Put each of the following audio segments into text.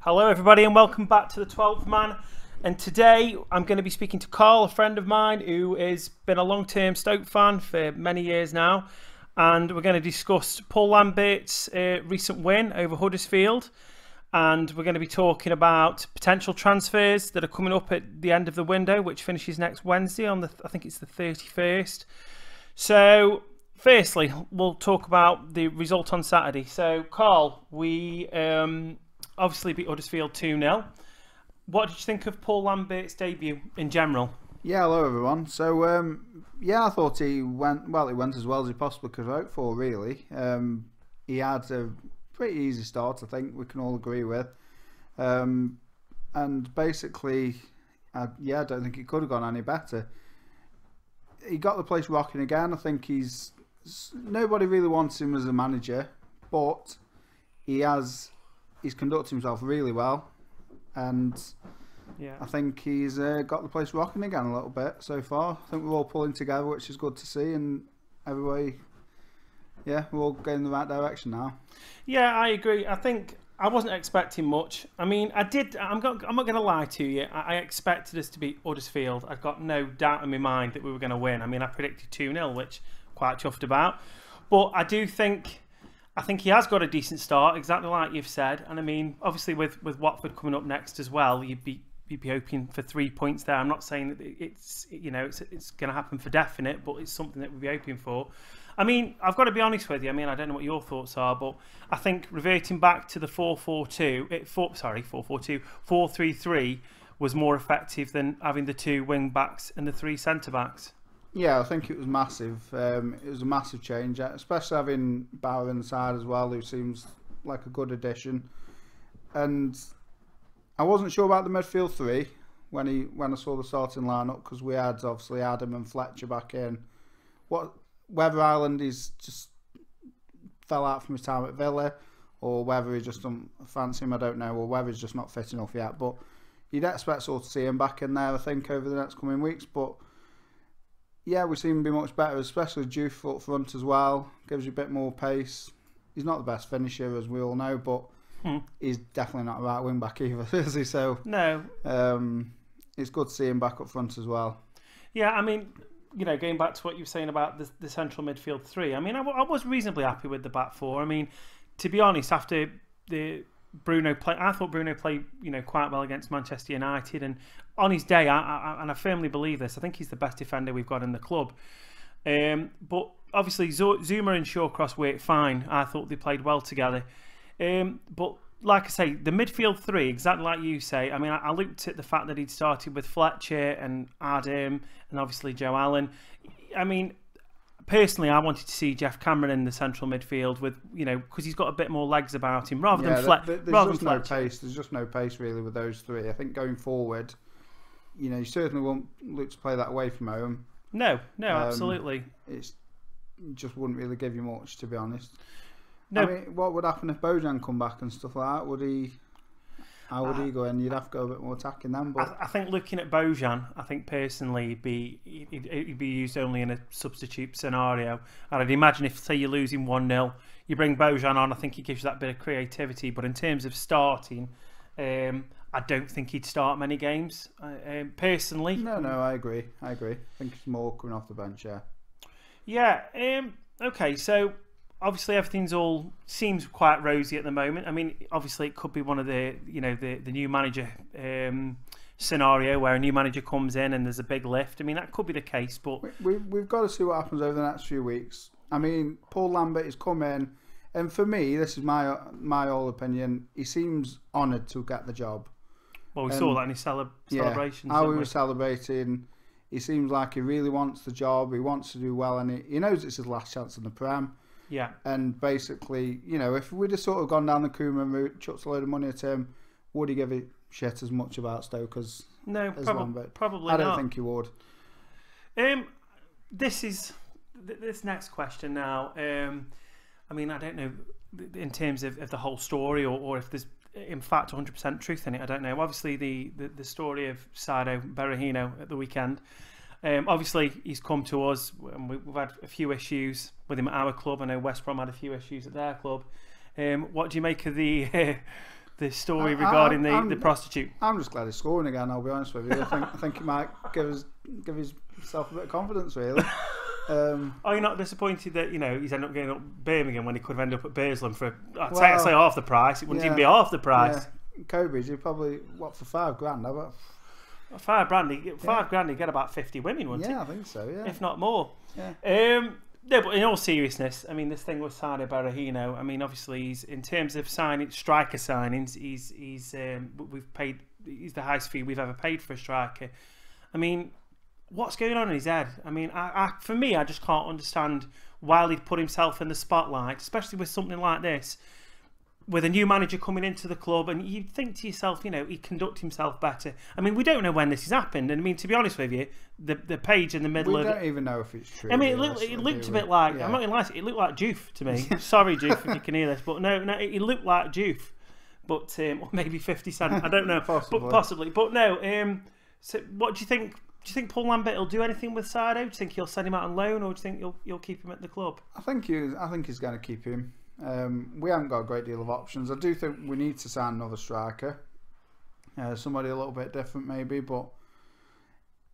Hello everybody and welcome back to the 12th Man, and today I'm going to be speaking to Karl, a friend of mine who has been a long-term Stoke fan for many years now, and we're going to discuss Paul Lamberts' recent win over Huddersfield, and we're going to be talking about potential transfers that are coming up at the end of the window, which finishes next Wednesday on I think it's the 31st. So firstly, we'll talk about the result on Saturday. So Karl, we obviously beat Huddersfield 2-0. What did you think of Paul Lambert's debut in general? Yeah, hello everyone. So, yeah, I thought he went as well as he possibly could hope for, really. He had a pretty easy start, I think we can all agree with. And basically, I don't think it could have gone any better. He got the place rocking again. I think nobody really wants him as a manager, but he's conducted himself really well, and yeah, I think he's got the place rocking again a little bit so far. I think we're all pulling together, which is good to see, and everybody, yeah, we're all going in the right direction now. Yeah, I agree. I think I wasn't expecting much. I mean, I'm not going to lie to you. I expected us to beat Huddersfield. I've got no doubt in my mind that we were going to win. I mean, I predicted 2-0, which I'm quite chuffed about. But I think he has got a decent start, exactly like you've said. And I mean, obviously with Watford coming up next as well, you'd be hoping for 3 points there. I'm not saying that it's going to happen for definite, but it's something that we'd be hoping for. I mean, I've got to be honest with you. I mean, I don't know what your thoughts are, but I think reverting back to the 4-3-3 was more effective than having the two wing backs and the three centre backs. Yeah, I think it was massive. It was a massive change, especially having Bauer inside as well, who seems like a good addition. And I wasn't sure about the midfield three when I saw the starting lineup, because we had obviously Adam and Fletcher back in. Whether Ireland just fell out from his time at Villa, or whether he just don't fancy him, I don't know, or whether he's just not fit enough yet. But you'd expect sort of to see him back in there, I think, over the next coming weeks. But yeah, we seem to be much better, especially Juve up front as well. Gives you a bit more pace. He's not the best finisher, as we all know, but he's definitely not a right wing back either, is he? So no, it's good to see him back up front as well. Yeah, I mean, you know, going back to what you were saying about the central midfield three, I mean, I was reasonably happy with the back four. I mean, to be honest, after the Bruno play, I thought Bruno played, you know, quite well against Manchester United, and on his day, and I firmly believe this, I think he's the best defender we've got in the club. But obviously, Zuma and Shawcross worked fine. I thought they played well together. But like I say, the midfield three, exactly like you say. I mean, I looked at the fact that he'd started with Fletcher and Adam, and obviously Joe Allen. I mean, personally, I wanted to see Jeff Cameron in the central midfield with, you know, because he's got a bit more legs about him rather than Fletcher. There's no pace. There's just no pace really with those three. I think going forward, you know, you certainly won't look to play that away from home. No, absolutely. It just wouldn't really give you much, to be honest. No. I mean, what would happen if Bojan come back and stuff like that? How would he go in? You'd have to go a bit more attacking then. But I think looking at Bojan, I think personally he'd be used only in a substitute scenario. And I'd imagine if, say, you're losing 1-0, you bring Bojan on, I think he gives you that bit of creativity. But in terms of starting, I don't think he'd start many games, personally. No, I agree. I think it's more coming off the bench, yeah. Yeah, okay, so obviously everything's all seems quite rosy at the moment. I mean, obviously it could be one of the, you know, the new manager scenario where a new manager comes in and there's a big lift. I mean, that could be the case, but we've got to see what happens over the next few weeks. I mean, Paul Lambert has come in, and for me, this is my whole opinion, he seems honoured to get the job. Well, we saw that in his celebrations. How he was celebrating. He seems like he really wants the job. He wants to do well, and he knows it's his last chance in the Prem. Yeah. And basically, you know, if we'd have sort of gone down the Koeman route, chucked a load of money at him, would he give a shit as much about Stoke as Lambert? Probably I not. don't think he would. This next question now. I mean, I don't know in terms of the whole story or if there's in fact 100% truth in it. I don't know. Obviously, the story of Saido Berahino at the weekend. Obviously, he's come to us, and we've had a few issues with him at our club. I know West Brom had a few issues at their club. What do you make of the the story regarding the prostitute. I'm just glad he's scoring again. I'll be honest with you. I think he might give himself a bit of confidence, really. Are you not disappointed that he's ended up getting up Birmingham when he could have ended up at Burslem for I'd say half the price? It wouldn't even be half the price. Yeah. Kobe's, you probably for £5,000? How about £5,000? You get about 50 women, wouldn't it? Yeah, I think so. Yeah, if not more. Yeah. No, but in all seriousness, I mean, this thing with Saido Berahino, I mean, obviously, he's in terms of striker signings, he's the highest fee we've ever paid for a striker. I mean, what's going on in his head? I mean, for me, I just can't understand why he'd put himself in the spotlight, especially with something like this, with a new manager coming into the club, and you'd think to yourself, he'd conduct himself better. I mean, we don't know when this has happened, and I mean, to be honest with you, the page in the middle we don't even know if it's true. I mean, it looked a bit like, I'm not going to lie to you, it looked like Joof to me. Sorry, Joof, if you can hear this, but no, it looked like Joof, but or maybe 50 Cent, I don't know, possibly. But no, so what do you think? Do you think Paul Lambert will do anything with Saido? Do you think he'll send him out on loan, or do you think you'll keep him at the club? I think he's going to keep him. We haven't got a great deal of options. I do think we need to sign another striker, somebody a little bit different maybe. But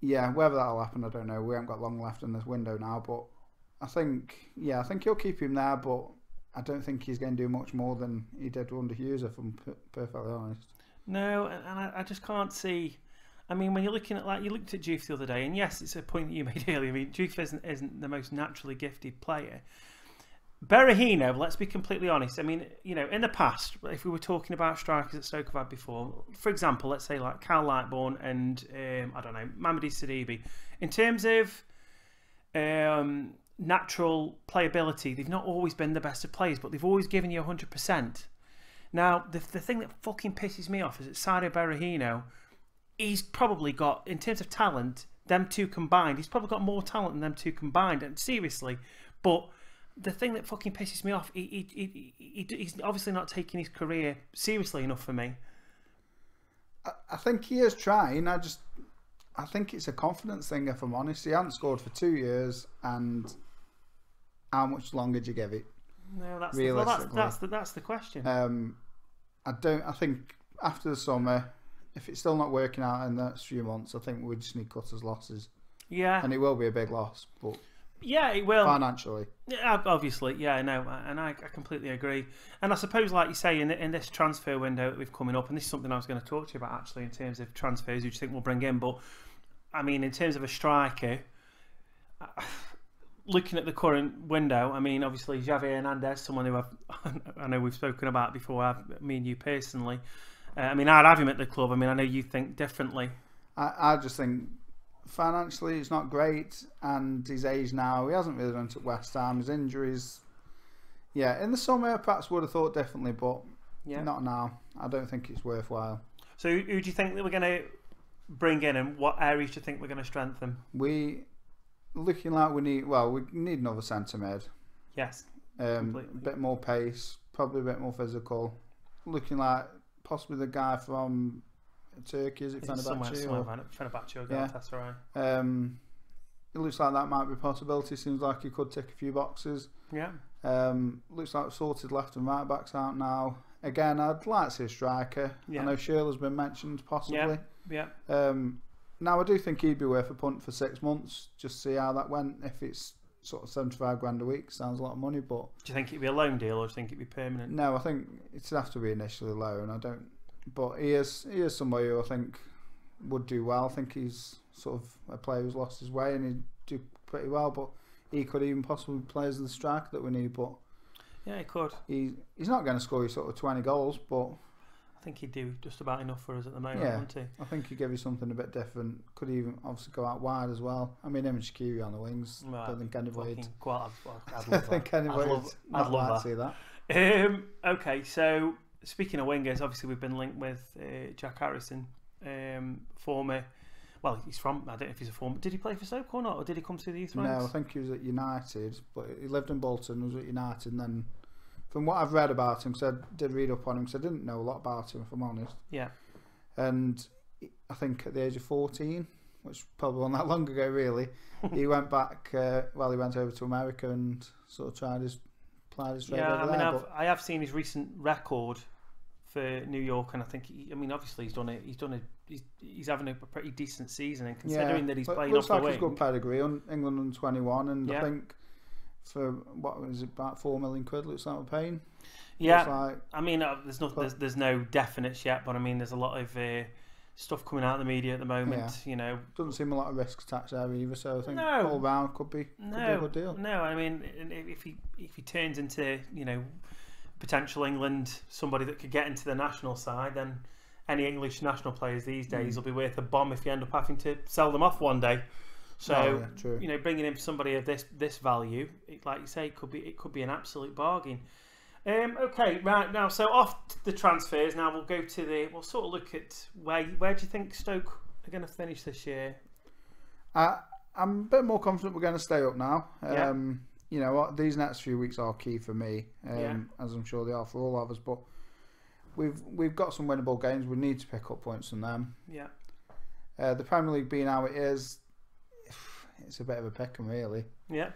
yeah, whether that'll happen, I don't know. We haven't got long left in this window now, but I think he'll keep him there. But I don't think he's going to do much more than he did under Hughes, if I'm perfectly honest. No, and I just can't see. I mean, when you're looking at you looked at Joof the other day, and yes, it's a point that you made earlier. I mean, Joof isn't the most naturally gifted player. Berahino, let's be completely honest. I mean, in the past, if we were talking about strikers that Stoke have had before, for example, let's say like Karl and I don't know, Mamadi Sidibe, in terms of natural playability, they've not always been the best of players, but they've always given you 100%. Now, the thing that fucking pisses me off is that Saido Berahino, he's probably got, in terms of talent, them two combined, he's probably got more talent than them two combined, and seriously, but the thing that fucking pisses me off, he's obviously not taking his career seriously enough for me. I think he is trying. I think it's a confidence thing, if I'm honest. He hasn't scored for 2 years, and how much longer do you give it? No, that's the question. I think after the summer, if it's still not working out in the next few months, I think we just need cut his losses. Yeah, and it will be a big loss, but. Yeah, it will. Financially. Yeah, obviously. Yeah, no, and I completely agree. And I suppose, like you say, in this transfer window that we've coming up, and this is something I was going to talk to you about, actually, in terms of transfers, who do you think we'll bring in? But, I mean, in terms of a striker, looking at the current window, I mean, obviously, Xavi Hernandez, someone who I know we've spoken about before, me and you personally. I mean, I'd have him at the club. I mean, I know you think differently. I just think... Financially, it's not great, and his age now, he hasn't really done it at West Ham. His injuries, in the summer, perhaps would have thought differently, but not now. I don't think it's worthwhile. So, who do you think that we're going to bring in, and what areas do you think we're going to strengthen? Looking like we need another centre mid. Yes, a bit more pace, probably a bit more physical. Looking like possibly the guy from Turkey, is it Fenerbahce? Fenerbahce or Galatasaray. It looks like that might be a possibility. Seems like he could tick a few boxes. Yeah. Looks like sorted left and right backs out now. Again, I'd like to see a striker. Yeah. I know Shirley's been mentioned possibly. Yeah. Now I do think he'd be worth a punt for 6 months. Just see how that went. If it's sort of $75,000 a week, sounds a lot of money. But do you think it'd be a loan deal, or do you think it'd be permanent? No, I think it'd have to be initially loan. I don't. But he is somebody who I think would do well. I think he's sort of a player who's lost his way, and he'd do pretty well. But he could even possibly play as the striker that we need. But yeah, he could. He's not going to score you sort of 20 goals, but I think he'd do just about enough for us at the moment, wouldn't he? I think he'd give you something a bit different. Could even obviously go out wide as well. I mean, him and Shaqiri on the wings. Right. Don't think anybody. I'd love to see that. Okay, so. Speaking of wingers, obviously we've been linked with Jack Harrison, former. Well, he's from. I don't know if he's a former. Did he play for Stoke or not, or did he come through the youth ranks? No, I think he was at United, but he lived in Bolton. Was at United, and then from what I've read about him, did read up on him, because I didn't know a lot about him, if I'm honest. Yeah. And I think at the age of 14, which probably wasn't that long ago, really, he went back. He went over to America and sort of tried his trade over there. I have seen his recent record for New York, and I think obviously he's having a pretty decent season, and considering that he's playing looks off like the he's wing. got pedigree on England under 21, and I think for what was it, about £4 million looks like we're paying. Yeah, there's no definites yet, but there's a lot of stuff coming out of the media at the moment. Yeah. Doesn't seem a lot of risks attached there either, so I think all round could be a good deal. No, if he turns into potential England, somebody that could get into the national side, then any English national players these days will be worth a bomb if you end up having to sell them off one day. So bringing in somebody of this value, like you say, it could be an absolute bargain. Okay, right now, so off the transfers. Now we'll sort of look at where do you think Stoke are going to finish this year? I'm a bit more confident we're going to stay up now. You know what? These next few weeks are key for me, as I'm sure they are for all of us. But we've got some winnable games. We need to pick up points from them. Yeah. The Premier League being how it is, it's a bit of a pick 'em really. Yeah.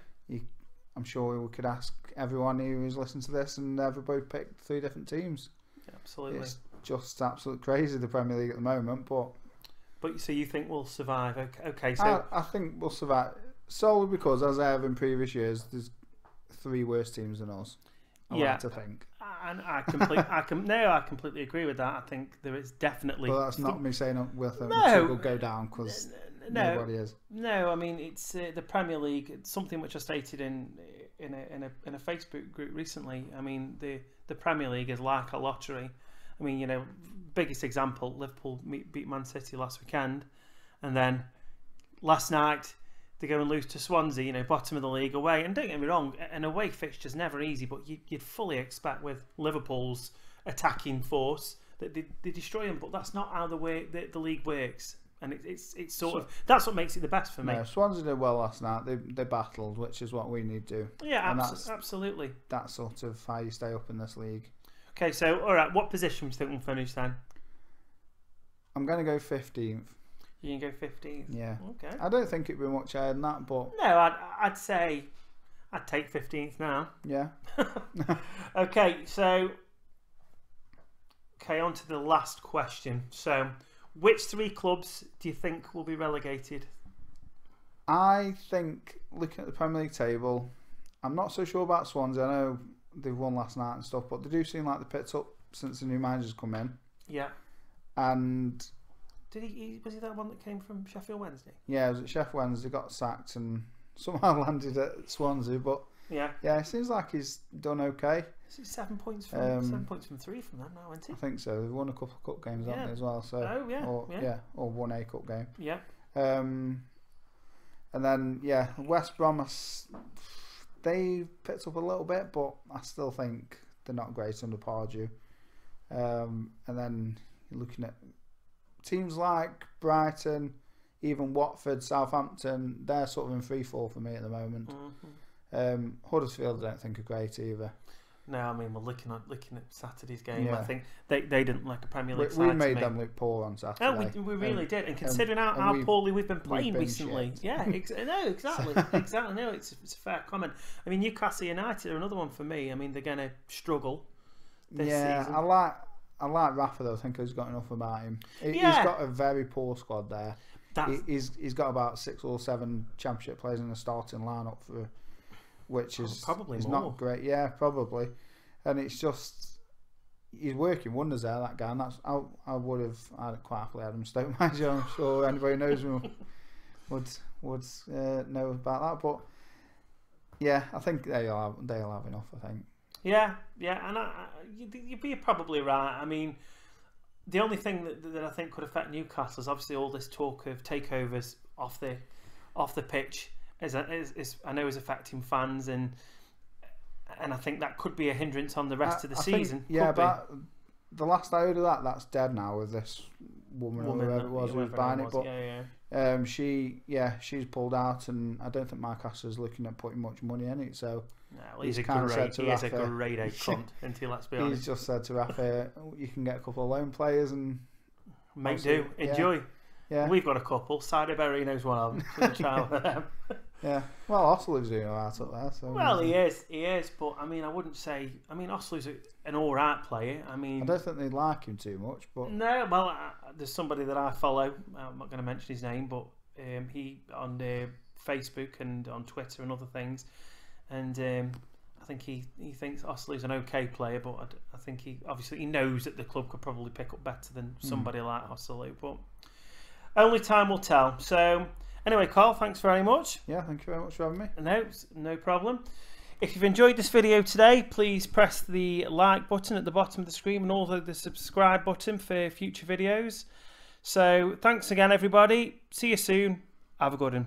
I'm sure we could ask everyone who's listened to this, and everybody picked 3 different teams. Yeah, absolutely. It's just absolutely crazy, the Premier League at the moment. But so you think we'll survive? Okay, so I think we'll survive solely because, as I have in previous years, there's 3 worse teams than us. I like to think. And I completely agree with that. I think there is definitely. But that's not me saying we'll go down because. Nobody is. No, it's the Premier League. It's something which I stated in a Facebook group recently. The Premier League is like a lottery. Biggest example: Liverpool beat Man City last weekend, and then last night they go and lose to Swansea. Bottom of the league away. And don't get me wrong, an away fixture's never easy, but you'd fully expect with Liverpool's attacking force that they destroy them. But that's not how the league works. And it's sort of that's what makes it the best for me. No, Swansea did well last night. They battled, which is what we need to do. Yeah, absolutely. That's sort of how you stay up in this league. Okay, so all right, what position do you think we'll finish then? I'm going to go 15th. You can go 15th. Yeah. Okay. I don't think it'd be much higher than that, but no, I'd say I'd take 15th now. Yeah. Okay, on to the last question. So, which 3 clubs do you think will be relegated? I think, looking at the Premier League table, I'm not so sure about Swansea. I know they've won last night and stuff, but they do seem like they picked up since the new manager's come in. Yeah. And was he that one that came from Sheffield Wednesday? Yeah, it was at Sheffield Wednesday, got sacked and somehow landed at Swansea, but yeah, it seems like he's done okay. Is it 7 points from 3 from them now, isn't he? I think so. They've won a couple of cup games, haven't they, as well? So, or won a cup game. Yeah. And then West Brom, they picked up a little bit, but I still think they're not great under Pardew. And then you're looking at teams like Brighton, even Watford, Southampton. They're sort of in free fall for me at the moment. Mm-hmm. Huddersfield, I don't think are great either. No, we're looking at Saturday's game. Yeah. I think they didn't like a Premier League side. We made them look poor on Saturday. Oh, we really did. And considering how poorly we've been playing recently, exactly. No, it's a fair comment. Newcastle United are another one for me. They're going to struggle this season. I like Rafa though. I think he's got enough about him. He's got a very poor squad there. He's got about 6 or 7 Championship players in the starting lineup for. Which is probably is more. Not great, probably, and it's just he's working wonders there, that guy. And that's I would have quite happily had him Stoke manager. I'm sure anybody knows me would know about that. But I think they'll have enough. I think. Yeah, and you're probably right. The only thing that I think could affect Newcastle is obviously all this talk of takeovers off the pitch. Is I know is affecting fans, and I think that could be a hindrance on the rest of the season. But the last I heard of that's dead now with this woman or whoever it was who was buying it. But she's pulled out, and I don't think Mark Astor's looking at putting much money in it. So he's a great cunt, until let's be honest. He's just said to Rafa, you can get a couple of loan players and enjoy. Yeah. We've got a couple. Saido Berahino's one of them. Yeah. Well, Osler's doing alright up there. So Well, he is. But I mean, I wouldn't say. I mean, Osler's an all right player. I mean, I don't think they like him too much, but no. Well, there's somebody that I follow. I'm not going to mention his name, but he on Facebook and on Twitter and other things, and I think he thinks Osler's an okay player, but I think he knows that the club could probably pick up better than somebody like Osler, but only time will tell. So. Anyway, Karl, thanks very much. Yeah, thank you very much for having me. No problem. If you've enjoyed this video today, please press the like button at the bottom of the screen and also the subscribe button for future videos. So, thanks again, everybody. See you soon. Have a good one.